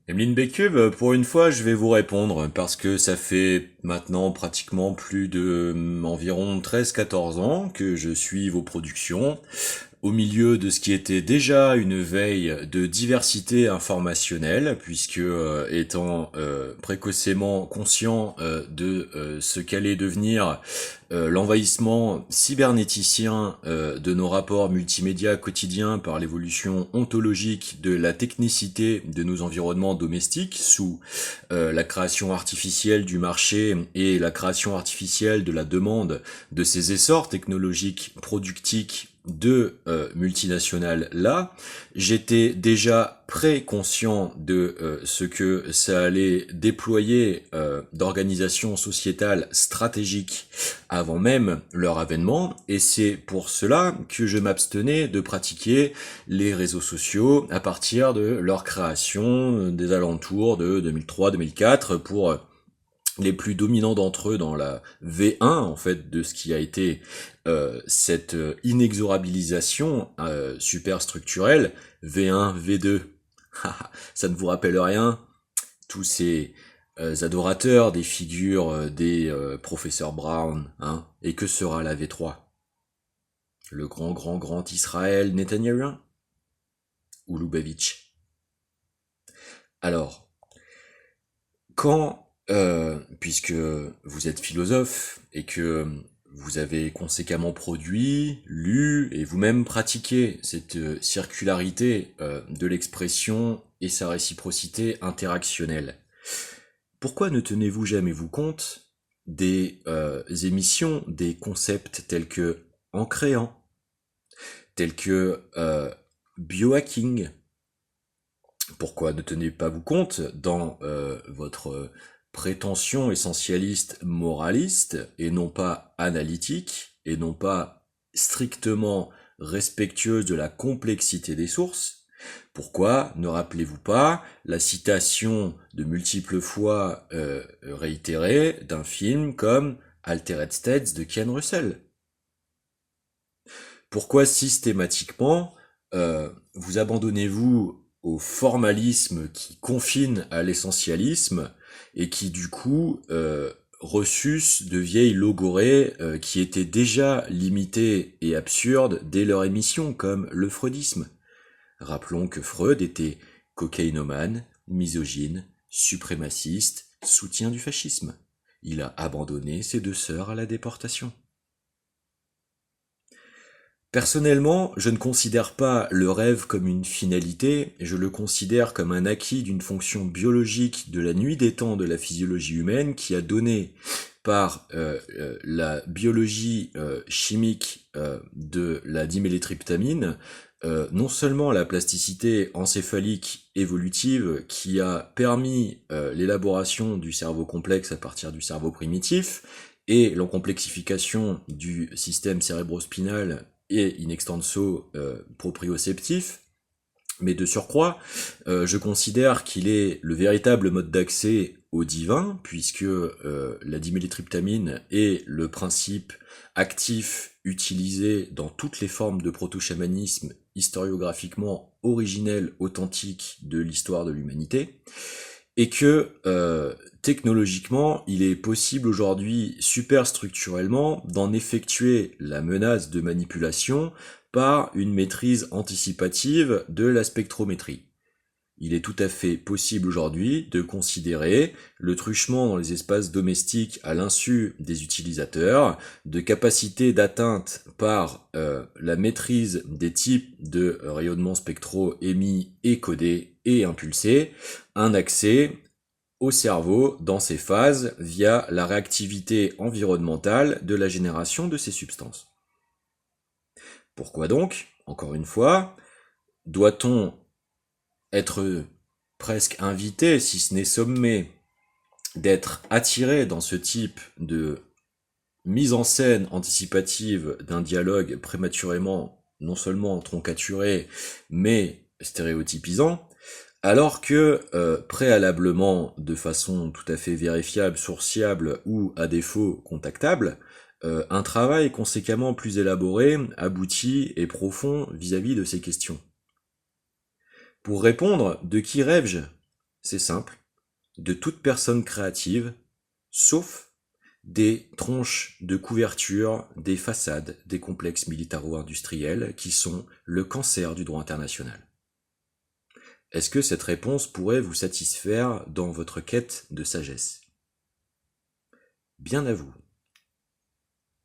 Emeline Bécube, pour une fois, je vais vous répondre parce que ça fait maintenant pratiquement plus de environ 13-14 ans que je suis vos productions au milieu de ce qui était déjà une veille de diversité informationnelle, puisque étant précocement conscient de ce qu'allait devenir l'envahissement cybernéticien de nos rapports multimédia quotidiens par l'évolution ontologique de la technicité de nos environnements domestiques sous la création artificielle du marché et la création artificielle de la demande de ces essors technologiques productiques de multinationales là, j'étais déjà préconscient de ce que ça allait déployer d'organisations sociétales stratégiques avant même leur avènement, et c'est pour cela que je m'abstenais de pratiquer les réseaux sociaux à partir de leur création des alentours de 2003-2004 pour les plus dominants d'entre eux dans la V1 en fait de ce qui a été cette inexorabilisation superstructurelle V1, V2. Ça ne vous rappelle rien? Tous ces adorateurs des figures des professeurs Brown, hein? Et que sera la V3? Le grand Israël Netanyahu ou Lubavitch? Alors, quand, puisque vous êtes philosophe et que vous avez conséquemment produit, lu et vous-même pratiqué cette circularité de l'expression et sa réciprocité interactionnelle, pourquoi ne tenez-vous jamais vous compte des émissions, des concepts tels que en créant, tels que biohacking? Pourquoi ne tenez pas vous compte dans votre prétention essentialiste moraliste et non pas analytique et non pas strictement respectueuse de la complexité des sources? Pourquoi ne rappelez-vous pas la citation de multiples fois réitérée d'un film comme Altered States de Ken Russell? Pourquoi systématiquement vous abandonnez-vous au formalisme qui confine à l'essentialisme et qui du coup ressuce de vieilles logorées qui étaient déjà limitées et absurdes dès leur émission, comme le freudisme? Rappelons que Freud était cocaïnomane, misogyne, suprémaciste, soutien du fascisme. Il a abandonné ses deux sœurs à la déportation. Personnellement, je ne considère pas le rêve comme une finalité, je le considère comme un acquis d'une fonction biologique de la nuit des temps de la physiologie humaine qui a donné par la biologie chimique de la dimélétryptamine non seulement la plasticité encéphalique évolutive qui a permis l'élaboration du cerveau complexe à partir du cerveau primitif et l'encomplexification du système cérébrospinal et in extenso proprioceptif, mais de surcroît, je considère qu'il est le véritable mode d'accès au divin, puisque la dimélétryptamine est le principe actif utilisé dans toutes les formes de proto-chamanisme historiographiquement originel, authentique de l'histoire de l'humanité, et que technologiquement, il est possible aujourd'hui, superstructurellement, d'en effectuer la menace de manipulation par une maîtrise anticipative de la spectrométrie. Il est tout à fait possible aujourd'hui de considérer le truchement dans les espaces domestiques à l'insu des utilisateurs, de capacité d'atteinte par la maîtrise des types de rayonnements spectraux émis et codés et impulsés, un accès au cerveau dans ces phases via la réactivité environnementale de la génération de ces substances. Pourquoi donc, encore une fois, doit-on être presque invité, si ce n'est sommé, d'être attiré dans ce type de mise en scène anticipative d'un dialogue prématurément non seulement troncaturé, mais stéréotypisant, alors que préalablement, de façon tout à fait vérifiable, sourciable ou à défaut contactable, un travail conséquemment plus élaboré, abouti et profond vis-à-vis de ces questions. Pour répondre, de qui rêve-je? C'est simple, de toute personne créative, sauf des tronches de couverture, des façades, des complexes militaro-industriels qui sont le cancer du droit international. Est-ce que cette réponse pourrait vous satisfaire dans votre quête de sagesse ? Bien à vous.